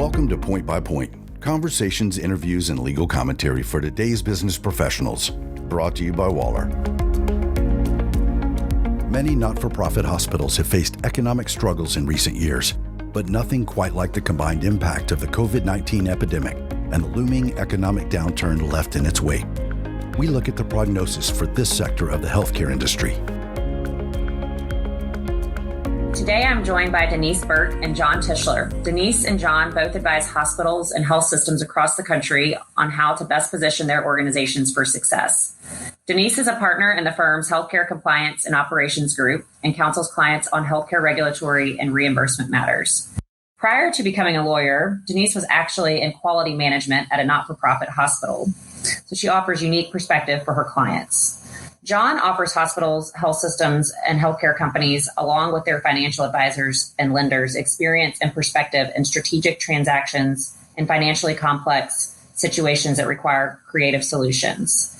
Welcome to Point by Point, conversations, interviews, and legal commentary for today's business professionals. Brought to you by Waller. Many not-for-profit hospitals have faced economic struggles in recent years, but nothing quite like the combined impact of the COVID-19 epidemic and the looming economic downturn left in its wake. We look at the prognosis for this sector of the healthcare industry. Today, I'm joined by Denise Burke and John Tischler. Denise and John both advise hospitals and health systems across the country on how to best position their organizations for success. Denise is a partner in the firm's Healthcare Compliance and Operations Group and counsels clients on healthcare regulatory and reimbursement matters. Prior to becoming a lawyer, Denise was actually in quality management at a not-for-profit hospital, so she offers unique perspective for her clients. John offers hospitals, health systems, and healthcare companies, along with their financial advisors and lenders, experience and perspective in strategic transactions and financially complex situations that require creative solutions.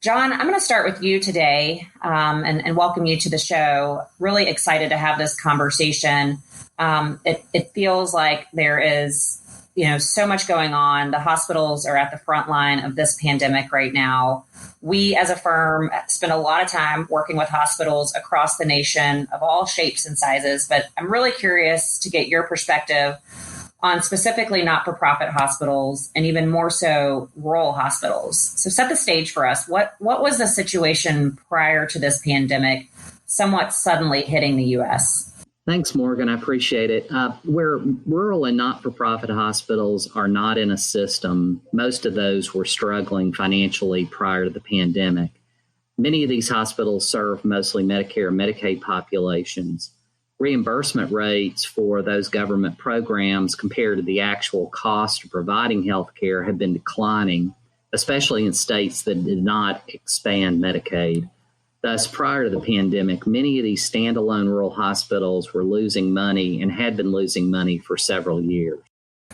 John, I'm going to start with you today and welcome you to the show. Really excited to have this conversation. It feels like there is, so much going on. The hospitals are at the front line of this pandemic right now. We as a firm spend a lot of time working with hospitals across the nation of all shapes and sizes, but I'm really curious to get your perspective on specifically not-for-profit hospitals and even more so rural hospitals. So set the stage for us. What was the situation prior to this pandemic somewhat suddenly hitting the U.S.? Thanks, Morgan. I appreciate it. Where rural and not-for-profit hospitals are not in a system, most of those were struggling financially prior to the pandemic. Many of these hospitals serve mostly Medicare and Medicaid populations. Reimbursement rates for those government programs compared to the actual cost of providing health care have been declining, especially in states that did not expand Medicaid. Thus, prior to the pandemic, many of these standalone rural hospitals were losing money and had been losing money for several years.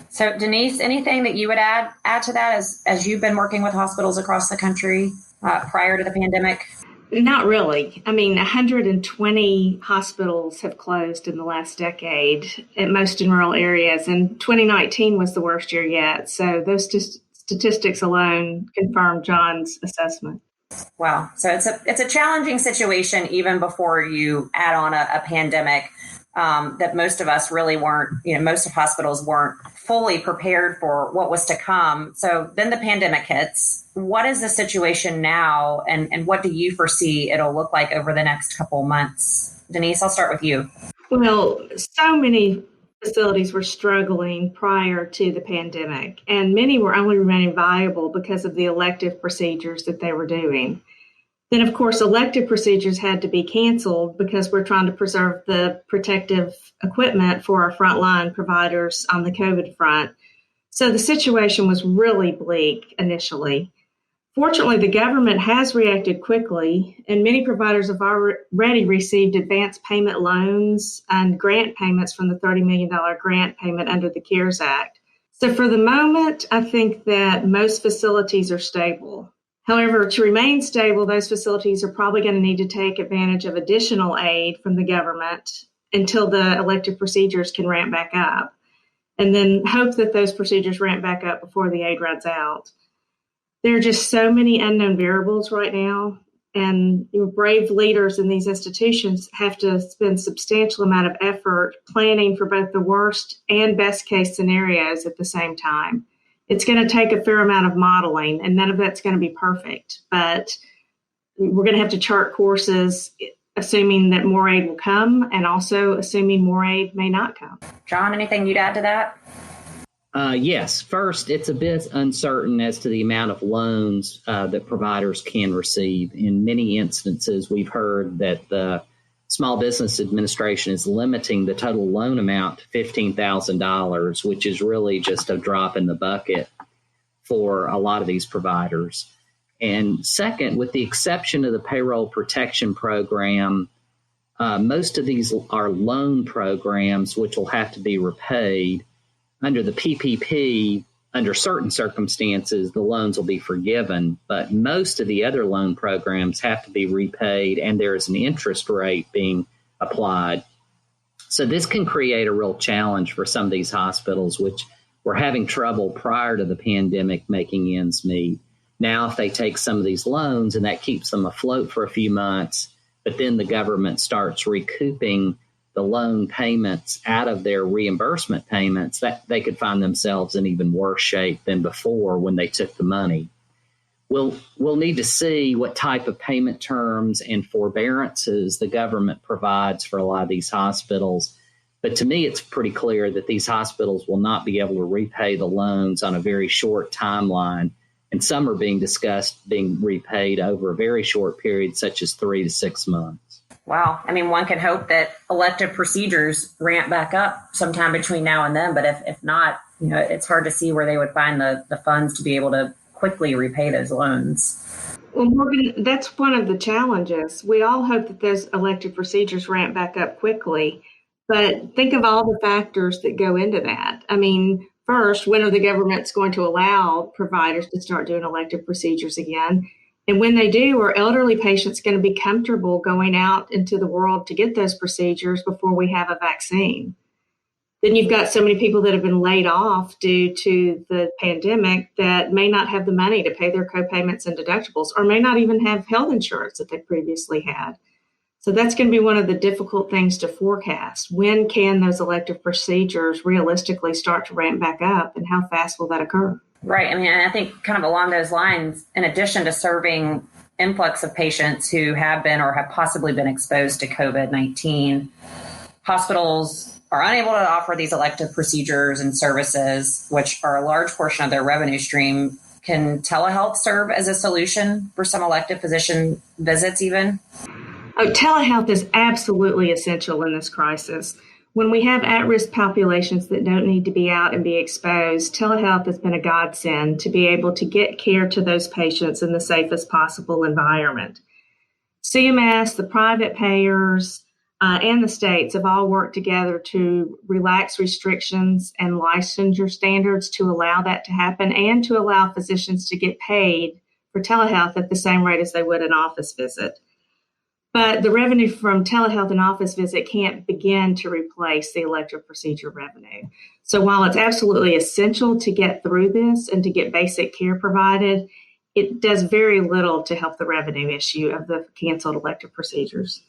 So, Denise, anything that you would add to that as you've been working with hospitals across the country prior to the pandemic? Not really. 120 hospitals have closed in the last decade, at most in rural areas, and 2019 was the worst year yet. So those statistics alone confirm John's assessment. Wow. So it's a challenging situation even before you add on a pandemic that most of us really weren't, most of hospitals weren't fully prepared for what was to come. So then the pandemic hits. What is the situation now and what do you foresee it'll look like over the next couple of months? Denise, I'll start with you. Well, so many facilities were struggling prior to the pandemic, and many were only remaining viable because of the elective procedures that they were doing. Then, of course, elective procedures had to be canceled because we're trying to preserve the protective equipment for our frontline providers on the COVID front. So the situation was really bleak initially. Fortunately, the government has reacted quickly, and many providers have already received advance payment loans and grant payments from the $30 million grant payment under the CARES Act. So for the moment, I think that most facilities are stable. However, to remain stable, those facilities are probably going to need to take advantage of additional aid from the government until the elective procedures can ramp back up, and then hope that those procedures ramp back up before the aid runs out. There are just so many unknown variables right now, and brave leaders in these institutions have to spend a substantial amount of effort planning for both the worst and best case scenarios at the same time. It's going to take a fair amount of modeling, and none of that's going to be perfect, but we're going to have to chart courses assuming that more aid will come and also assuming more aid may not come. John, anything you'd add to that? Yes. First, it's a bit uncertain as to the amount of loans that providers can receive. In many instances, we've heard that the Small Business Administration is limiting the total loan amount to $15,000, which is really just a drop in the bucket for a lot of these providers. And second, with the exception of the Payroll Protection Program, most of these are loan programs which will have to be repaid. Under the PPP, under certain circumstances, the loans will be forgiven, but most of the other loan programs have to be repaid, and there is an interest rate being applied. So this can create a real challenge for some of these hospitals, which were having trouble prior to the pandemic making ends meet. Now, if they take some of these loans and that keeps them afloat for a few months, but then the government starts recouping the loan payments out of their reimbursement payments, that they could find themselves in even worse shape than before when they took the money. We'll need to see what type of payment terms and forbearances the government provides for a lot of these hospitals. But to me, it's pretty clear that these hospitals will not be able to repay the loans on a very short timeline. And some are being discussed being repaid over a very short period, such as 3 to 6 months. Wow. I mean, one can hope that elective procedures ramp back up sometime between now and then. But if not, it's hard to see where they would find the funds to be able to quickly repay those loans. Well, Morgan, that's one of the challenges. We all hope that those elective procedures ramp back up quickly. But think of all the factors that go into that. I mean, first, when are the governments going to allow providers to start doing elective procedures again? And when they do, are elderly patients going to be comfortable going out into the world to get those procedures before we have a vaccine? Then you've got so many people that have been laid off due to the pandemic that may not have the money to pay their co-payments and deductibles, or may not even have health insurance that they previously had. So that's going to be one of the difficult things to forecast. When can those elective procedures realistically start to ramp back up, and how fast will that occur? Right. I mean, I think kind of along those lines, in addition to serving influx of patients who have been or have possibly been exposed to COVID-19, hospitals are unable to offer these elective procedures and services, which are a large portion of their revenue stream. Can telehealth serve as a solution for some elective physician visits even? Oh, telehealth is absolutely essential in this crisis. When we have at-risk populations that don't need to be out and be exposed, telehealth has been a godsend to be able to get care to those patients in the safest possible environment. CMS, the private payers, and the states have all worked together to relax restrictions and licensure standards to allow that to happen, and to allow physicians to get paid for telehealth at the same rate as they would an office visit. But the revenue from telehealth and office visit can't begin to replace the elective procedure revenue. So while it's absolutely essential to get through this and to get basic care provided, it does very little to help the revenue issue of the canceled elective procedures.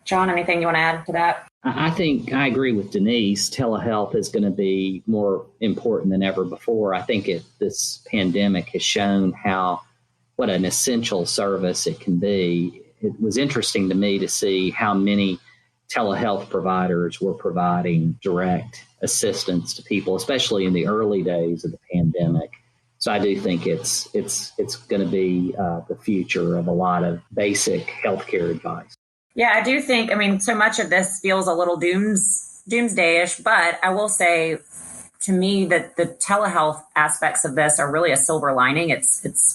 John, anything you want to add to that? I think I agree with Denise. Telehealth is going to be more important than ever before. I think this pandemic has shown what an essential service it can be. It was interesting to me to see how many telehealth providers were providing direct assistance to people, especially in the early days of the pandemic. So I do think it's going to be the future of a lot of basic healthcare advice. Yeah, I do think, so much of this feels a little doomsday-ish, but I will say, to me, that the telehealth aspects of this are really a silver lining.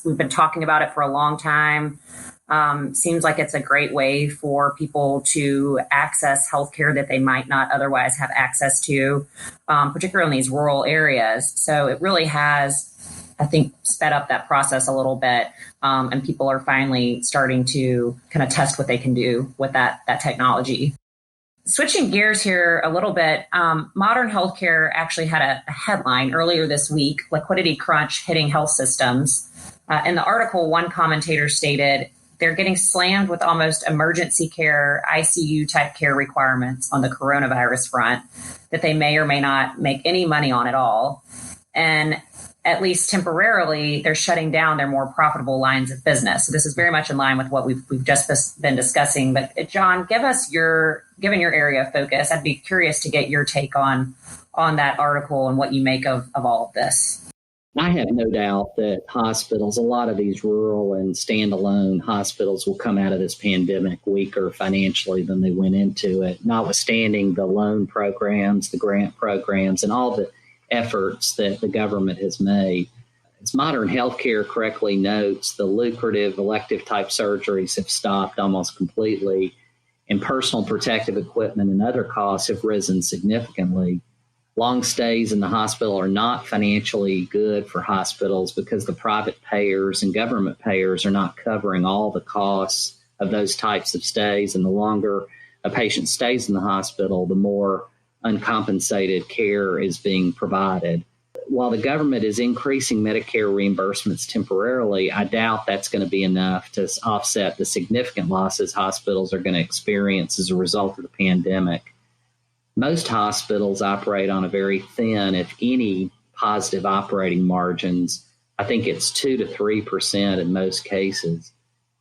We've been talking about it for a long time. Seems like it's a great way for people to access healthcare that they might not otherwise have access to, particularly in these rural areas. So it really has, I think, sped up that process a little bit. And people are finally starting to kind of test what they can do with that technology. Switching gears here a little bit, Modern Healthcare actually had a headline earlier this week, liquidity crunch hitting health systems. In the article, one commentator stated, they're getting slammed with almost emergency care, ICU type care requirements on the coronavirus front that they may or may not make any money on at all. And at least temporarily, they're shutting down their more profitable lines of business. So this is very much in line with what we've just been discussing. But John, given your area of focus, I'd be curious to get your take on that article and what you make of all of this. I have no doubt that hospitals, a lot of these rural and standalone hospitals, will come out of this pandemic weaker financially than they went into it, notwithstanding the loan programs, the grant programs, and all the efforts that the government has made. As Modern Healthcare correctly notes, the lucrative elective type surgeries have stopped almost completely, and personal protective equipment and other costs have risen significantly. Long stays in the hospital are not financially good for hospitals because the private payers and government payers are not covering all the costs of those types of stays. And the longer a patient stays in the hospital, the more uncompensated care is being provided. while the government is increasing Medicare reimbursements temporarily, I doubt that's going to be enough to offset the significant losses hospitals are going to experience as a result of the pandemic. Most hospitals operate on a very thin, if any, positive operating margins. I think it's 2 to 3% in most cases.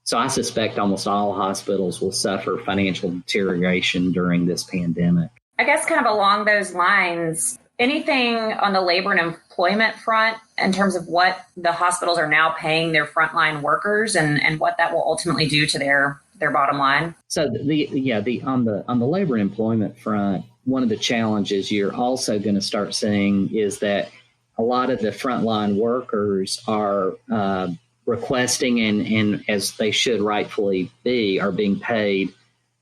So I suspect almost all hospitals will suffer financial deterioration during this pandemic. I guess kind of along those lines, anything on the labor and employment front in terms of what the hospitals are now paying their frontline workers and what that will ultimately do to their bottom line? So on the labor and employment front, one of the challenges you're also going to start seeing is that a lot of the frontline workers are requesting and as they should rightfully be, are being paid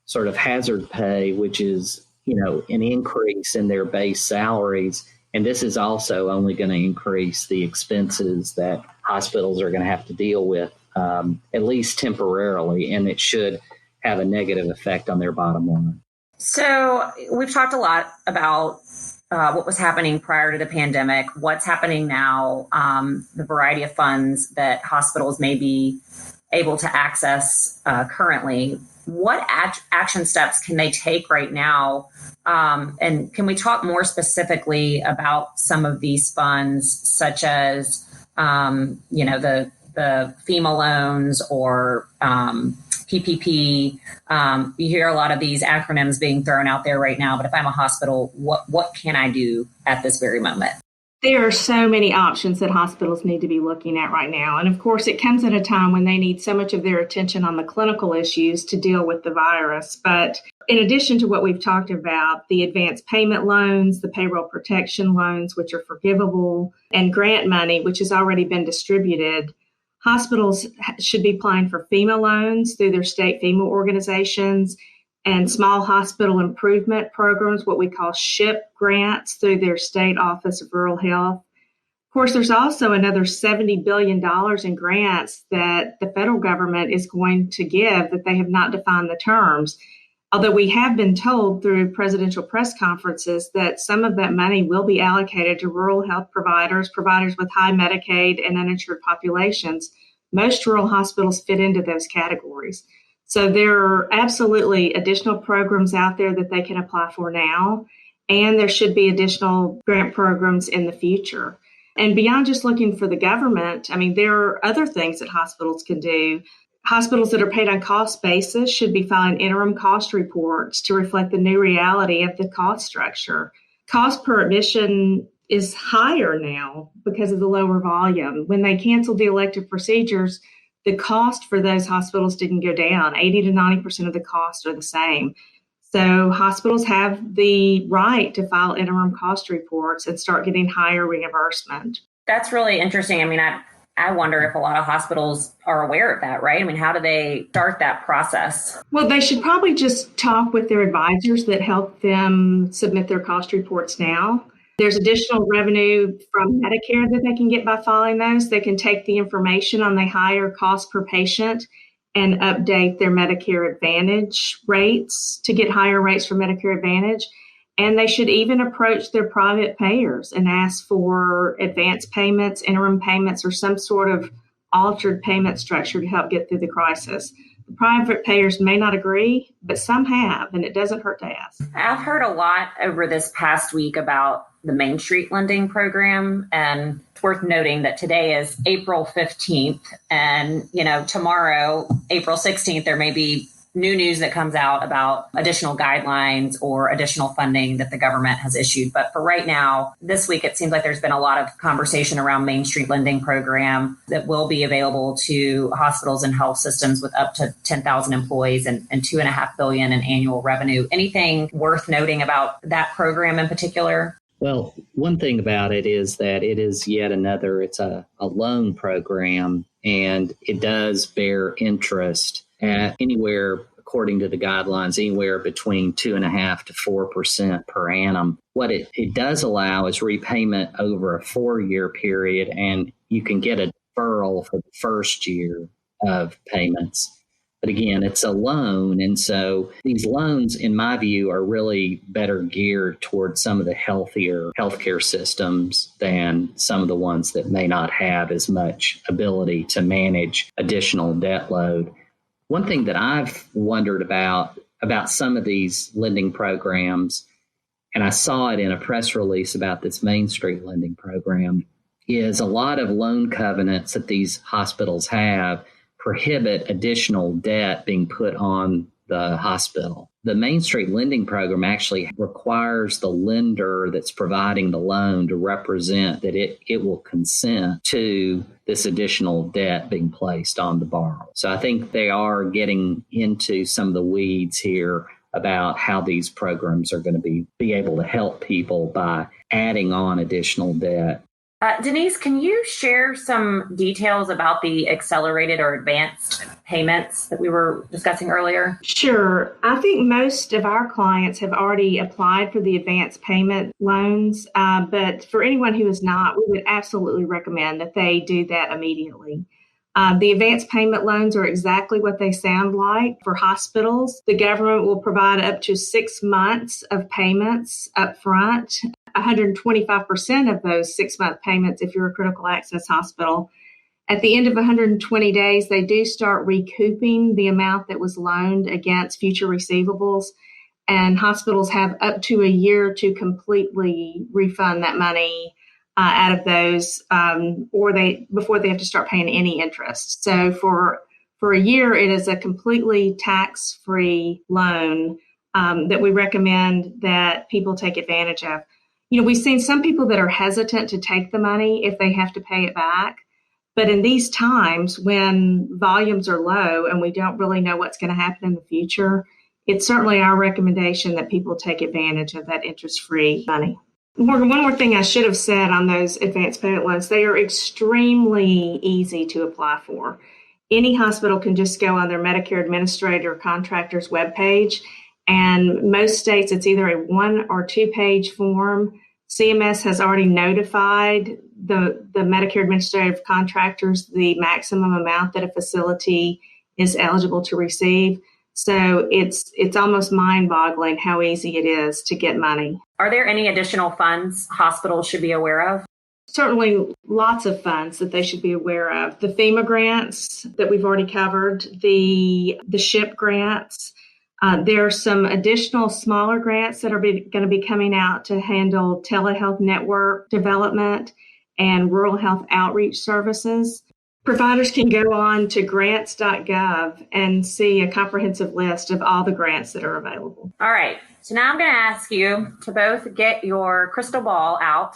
sort of hazard pay, which is, an increase in their base salaries. And this is also only going to increase the expenses that hospitals are going to have to deal with, at least temporarily, and it should have a negative effect on their bottom line. So we've talked a lot about what was happening prior to the pandemic, what's happening now, the variety of funds that hospitals may be able to access currently. What action steps can they take right now? And can we talk more specifically about some of these funds, such as, the FEMA loans or PPP? You hear a lot of these acronyms being thrown out there right now, but if I'm a hospital, what can I do at this very moment? There are so many options that hospitals need to be looking at right now. And of course, it comes at a time when they need so much of their attention on the clinical issues to deal with the virus. But in addition to what we've talked about, the advanced payment loans, the payroll protection loans, which are forgivable, and grant money, which has already been distributed, hospitals should be applying for FEMA loans through their state FEMA organizations and small hospital improvement programs, what we call SHIP grants through their state Office of Rural Health. Of course, there's also another $70 billion in grants that the federal government is going to give that they have not defined the terms. Although we have been told through presidential press conferences that some of that money will be allocated to rural health providers with high Medicaid and uninsured populations. Most rural hospitals fit into those categories. So there are absolutely additional programs out there that they can apply for now, and there should be additional grant programs in the future. And beyond just looking for the government, there are other things that hospitals can do. Hospitals that are paid on cost basis should be filing interim cost reports to reflect the new reality of the cost structure. Cost per admission is higher now because of the lower volume. When they canceled the elective procedures, the cost for those hospitals didn't go down. 80 to 90% of the costs are the same. So hospitals have the right to file interim cost reports and start getting higher reimbursement. That's really interesting. I wonder if a lot of hospitals are aware of that, right? How do they start that process? Well, they should probably just talk with their advisors that help them submit their cost reports now. There's additional revenue from Medicare that they can get by filing those. They can take the information on the higher cost per patient and update their Medicare Advantage rates to get higher rates for Medicare Advantage. And they should even approach their private payers and ask for advance payments, interim payments, or some sort of altered payment structure to help get through the crisis. The private payers may not agree, but some have, and it doesn't hurt to ask. I've heard a lot over this past week about the Main Street lending program, and it's worth noting that today is April 15th, and tomorrow, April 16th, there may be new news that comes out about additional guidelines or additional funding that the government has issued. But for right now, this week, it seems like there's been a lot of conversation around Main Street lending program that will be available to hospitals and health systems with up to 10,000 employees and $2.5 billion in annual revenue. Anything worth noting about that program in particular? Well, one thing about it is that it is yet another, it's a loan program, and it does bear interest at anywhere, according to the guidelines, anywhere between 2.5% to 4% per annum. What it does allow is repayment over a 4-year period, and you can get a deferral for the first year of payments. But again, it's a loan. And so these loans, in my view, are really better geared towards some of the healthier healthcare systems than some of the ones that may not have as much ability to manage additional debt load. One thing that I've wondered about some of these lending programs, and I saw it in a press release about this Main Street lending program, is a lot of loan covenants that these hospitals have prohibit additional debt being put on the hospital. The Main Street lending program actually requires the lender that's providing the loan to represent that it will consent to this additional debt being placed on the borrower. So I think they are getting into some of the weeds here about how these programs are going to be able to help people by adding on additional debt. Denise, can you share some details about the accelerated or advanced payments that we were discussing earlier? Sure. I think most of our clients have already applied for the advanced payment loans, but for anyone who has not, we would absolutely recommend that they do that immediately. The advanced payment loans are exactly what they sound like. For hospitals, the government will provide up to 6 months of payments up front. 125% of those 6-month payments if you're a critical access hospital. At the end of 120 days, they do start recouping the amount that was loaned against future receivables, and hospitals have up to a year to completely refund that money out of those, before they have to start paying any interest. So for a year, it is a completely tax-free loan that we recommend that people take advantage of. We've seen some people that are hesitant to take the money if they have to pay it back. But in these times when volumes are low and we don't really know what's going to happen in the future, it's certainly our recommendation that people take advantage of that interest-free money. Morgan, one more thing I should have said on those advanced payment loans, they are extremely easy to apply for. Any hospital can just go on their Medicare Administrator Contractor's webpage, and most states it's either a 1 or 2-page form. CMS has already notified the Medicare Administrative Contractors the maximum amount that a facility is eligible to receive. So it's almost mind-boggling how easy it is to get money. Are there any additional funds hospitals should be aware of? Certainly lots of funds that they should be aware of. The FEMA grants that we've already covered, the SHIP grants. There are some additional smaller grants that are going to be coming out to handle telehealth network development and rural health outreach services. Providers can go on to grants.gov and see a comprehensive list of all the grants that are available. All right. So now I'm going to ask you to both get your crystal ball out.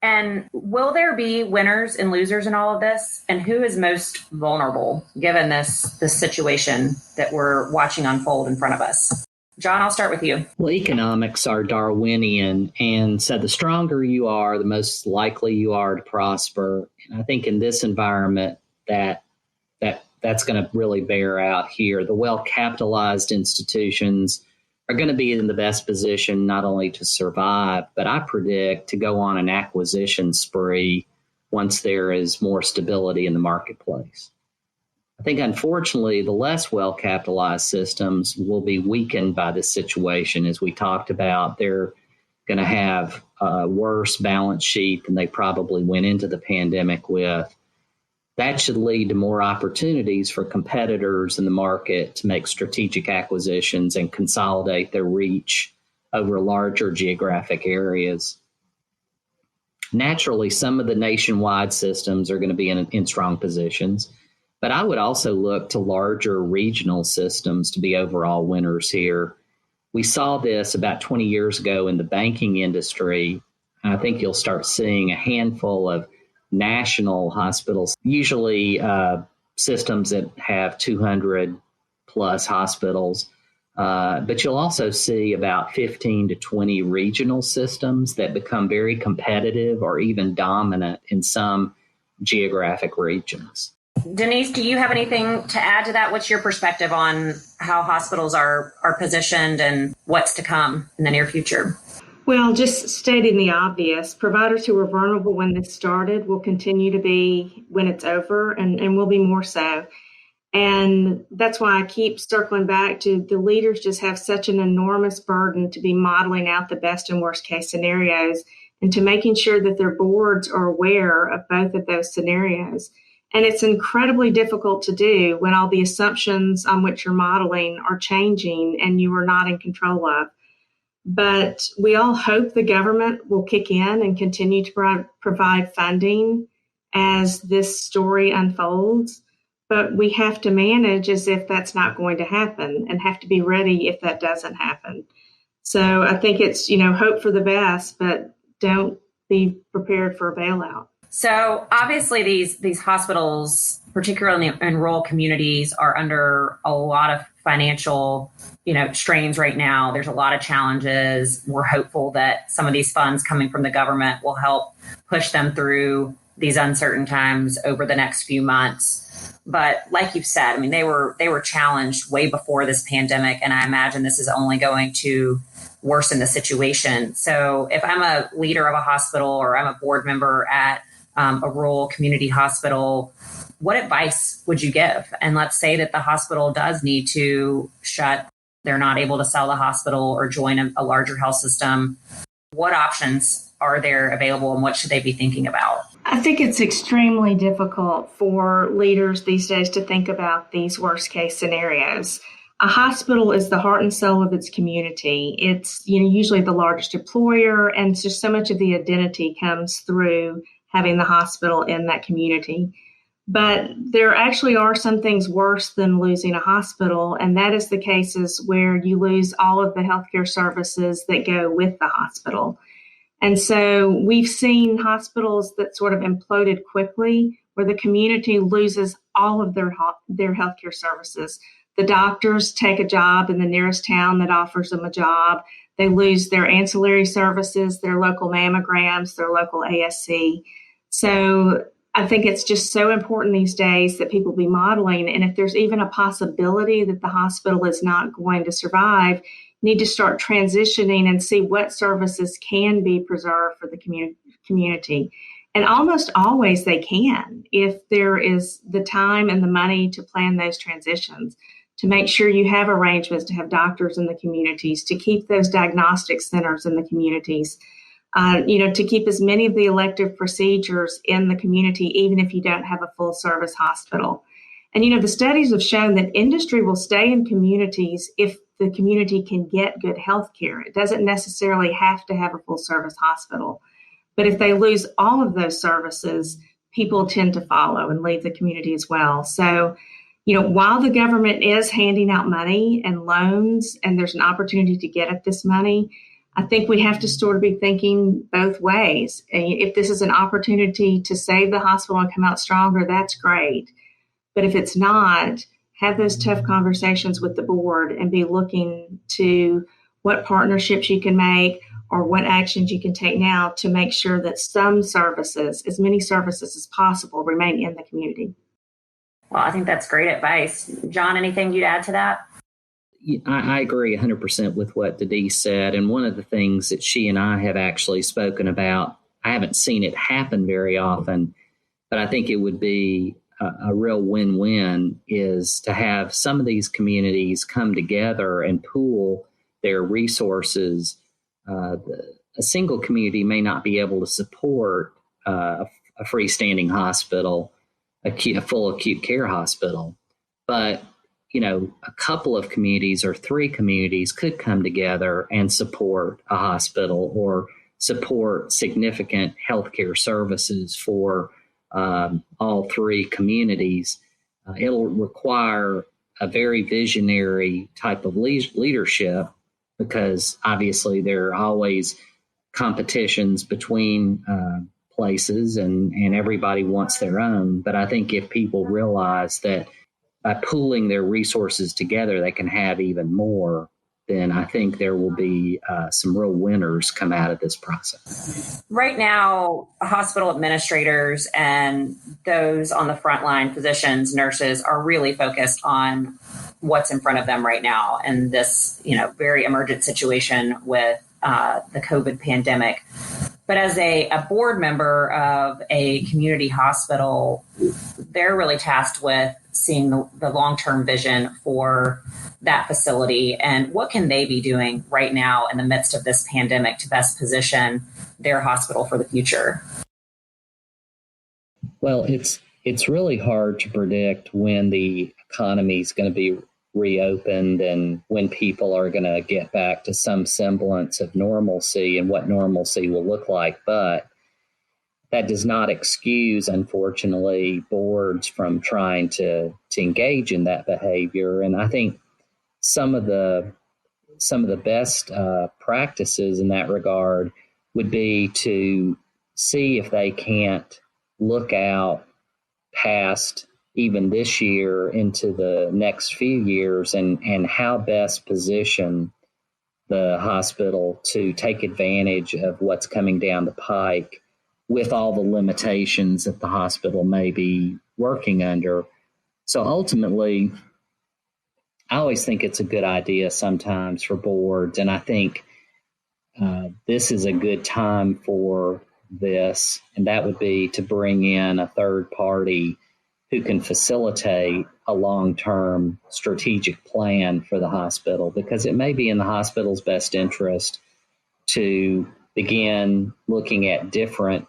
And will there be winners and losers in all of this? And who is most vulnerable given this situation that we're watching unfold in front of us? John, I'll start with you. Well, economics are Darwinian, and so the stronger you are, the most likely you are to prosper. And I think in this environment that's going to really bear out here. The well-capitalized institutions are going to be in the best position not only to survive, but I predict to go on an acquisition spree once there is more stability in the marketplace. I think, unfortunately, the less well-capitalized systems will be weakened by this situation. As we talked about, they're going to have a worse balance sheet than they probably went into the pandemic with. That should lead to more opportunities for competitors in the market to make strategic acquisitions and consolidate their reach over larger geographic areas. Naturally, some of the nationwide systems are going to be in strong positions, but I would also look to larger regional systems to be overall winners here. We saw this about 20 years ago in the banking industry. I think you'll start seeing a handful of national hospitals, usually systems that have 200 plus hospitals. But you'll also see about 15 to 20 regional systems that become very competitive or even dominant in some geographic regions. Denise, do you have anything to add to that? What's your perspective on how hospitals are positioned and what's to come in the near future? Well, just stating the obvious, providers who were vulnerable when this started will continue to be when it's over and will be more so. And that's why I keep circling back to the leaders just have such an enormous burden to be modeling out the best and worst case scenarios and to making sure that their boards are aware of both of those scenarios. And it's incredibly difficult to do when all the assumptions on which you're modeling are changing and you are not in control of. But we all hope the government will kick in and continue to provide funding as this story unfolds. But we have to manage as if that's not going to happen and have to be ready if that doesn't happen. So I think it's, hope for the best, but don't be prepared for a bailout. So obviously these hospitals, particularly in rural communities, are under a lot of financial, strains right now. There's a lot of challenges. We're hopeful that some of these funds coming from the government will help push them through these uncertain times over the next few months. But like you've said, they were challenged way before this pandemic, and I imagine this is only going to worsen the situation. So if I'm a leader of a hospital or I'm a board member at a rural community hospital, what advice would you give? And let's say that the hospital does need to shut. They're not able to sell the hospital or join a larger health system. What options are there available and what should they be thinking about? I think it's extremely difficult for leaders these days to think about these worst case scenarios. A hospital is the heart and soul of its community. It's usually the largest employer, and just so much of the identity comes through having the hospital in that community. But there actually are some things worse than losing a hospital, and that is the cases where you lose all of the healthcare services that go with the hospital. And so we've seen hospitals that sort of imploded quickly, where the community loses all of their healthcare services. The doctors take a job in the nearest town that offers them a job. They lose their ancillary services, their local mammograms, their local ASC. So I think it's just so important these days that people be modeling. And if there's even a possibility that the hospital is not going to survive, need to start transitioning and see what services can be preserved for the community. And almost always they can, if there is the time and the money to plan those transitions, to make sure you have arrangements to have doctors in the communities, to keep those diagnostic centers in the communities, to keep as many of the elective procedures in the community, even if you don't have a full service hospital. And, the studies have shown that industry will stay in communities if the community can get good health care. It doesn't necessarily have to have a full service hospital. But if they lose all of those services, people tend to follow and leave the community as well. So, while the government is handing out money and loans, and there's an opportunity to get at this money, I think we have to sort of be thinking both ways. If this is an opportunity to save the hospital and come out stronger, that's great. But if it's not, have those tough conversations with the board and be looking to what partnerships you can make or what actions you can take now to make sure that some services, as many services as possible, remain in the community. Well, I think that's great advice. John, anything you'd add to that? I agree 100% with what Denise said. And one of the things that she and I have actually spoken about, I haven't seen it happen very often, but I think it would be a real win-win, is to have some of these communities come together and pool their resources. A single community may not be able to support a freestanding hospital, a full acute care hospital, but a couple of communities or 3 communities could come together and support a hospital or support significant healthcare services for all 3 communities. It'll require a very visionary type of leadership, because obviously there are always competitions between places and everybody wants their own. But I think if people realize that by pooling their resources together, they can have even more, then I think there will be some real winners come out of this process. Right now, hospital administrators and those on the front line, physicians, nurses, are really focused on what's in front of them right now and this, very emergent situation with the COVID pandemic. But as a board member of a community hospital, they're really tasked with seeing the long-term vision for that facility and what can they be doing right now in the midst of this pandemic to best position their hospital for the future. Well, it's really hard to predict when the economy is going to be reopened and when people are going to get back to some semblance of normalcy and what normalcy will look like. But that does not excuse, unfortunately, boards from trying to engage in that behavior. And I think some of the best practices in that regard would be to see if they can't look out past even this year into the next few years and how best position the hospital to take advantage of what's coming down the pike with all the limitations that the hospital may be working under. So ultimately, I always think it's a good idea sometimes for boards, and I think this is a good time for this, and that would be to bring in a third party who can facilitate a long-term strategic plan for the hospital, because it may be in the hospital's best interest to begin looking at different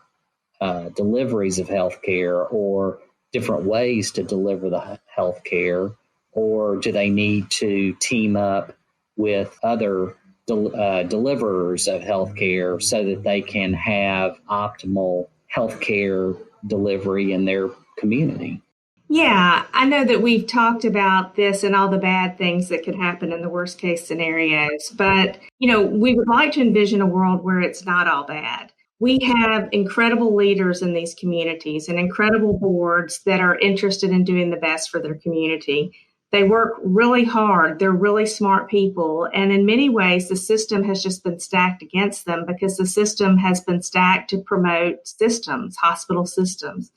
deliveries of healthcare or different ways to deliver the healthcare, or do they need to team up with other deliverers of healthcare so that they can have optimal healthcare delivery in their community? Yeah, I know that we've talked about this and all the bad things that could happen in the worst case scenarios, but, we would like to envision a world where it's not all bad. We have incredible leaders in these communities and incredible boards that are interested in doing the best for their community. They work really hard. They're really smart people. And in many ways, the system has just been stacked against them because the system has been stacked to promote systems, hospital systems.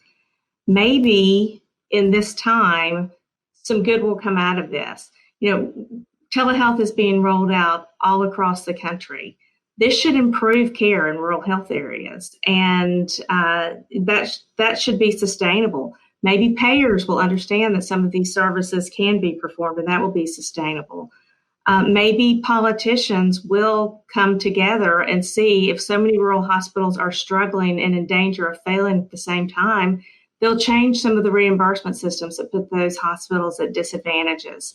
Maybe in this time, some good will come out of this. Telehealth is being rolled out all across the country. This should improve care in rural health areas, and that should be sustainable. Maybe payers will understand that some of these services can be performed, and that will be sustainable. Maybe politicians will come together and see if so many rural hospitals are struggling and in danger of failing at the same time, they'll change some of the reimbursement systems that put those hospitals at disadvantages.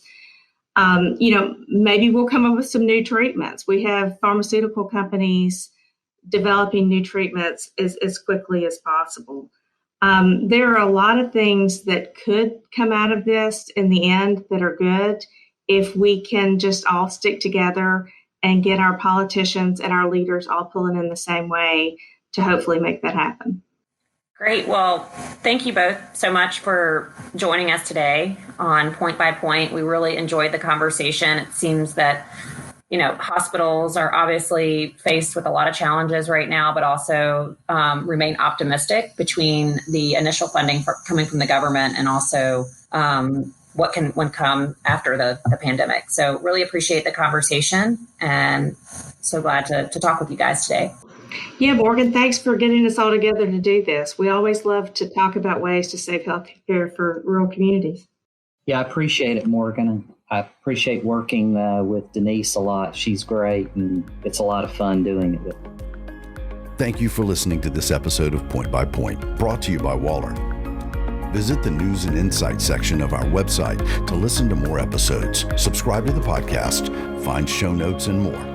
Maybe we'll come up with some new treatments. We have pharmaceutical companies developing new treatments as quickly as possible. There are a lot of things that could come out of this in the end that are good if we can just all stick together and get our politicians and our leaders all pulling in the same way to hopefully make that happen. Great. Well, thank you both so much for joining us today on Point by Point. We really enjoyed the conversation. It seems that, hospitals are obviously faced with a lot of challenges right now, but also remain optimistic between the initial funding coming from the government and also what can come after the pandemic. So really appreciate the conversation and so glad to talk with you guys today. Yeah, Morgan, thanks for getting us all together to do this. We always love to talk about ways to save health care for rural communities. Yeah, I appreciate it, Morgan. I appreciate working with Denise a lot. She's great, and it's a lot of fun doing it with her. Thank you for listening to this episode of Point by Point, brought to you by Waller. Visit the News and Insights section of our website to listen to more episodes, subscribe to the podcast, find show notes, and more.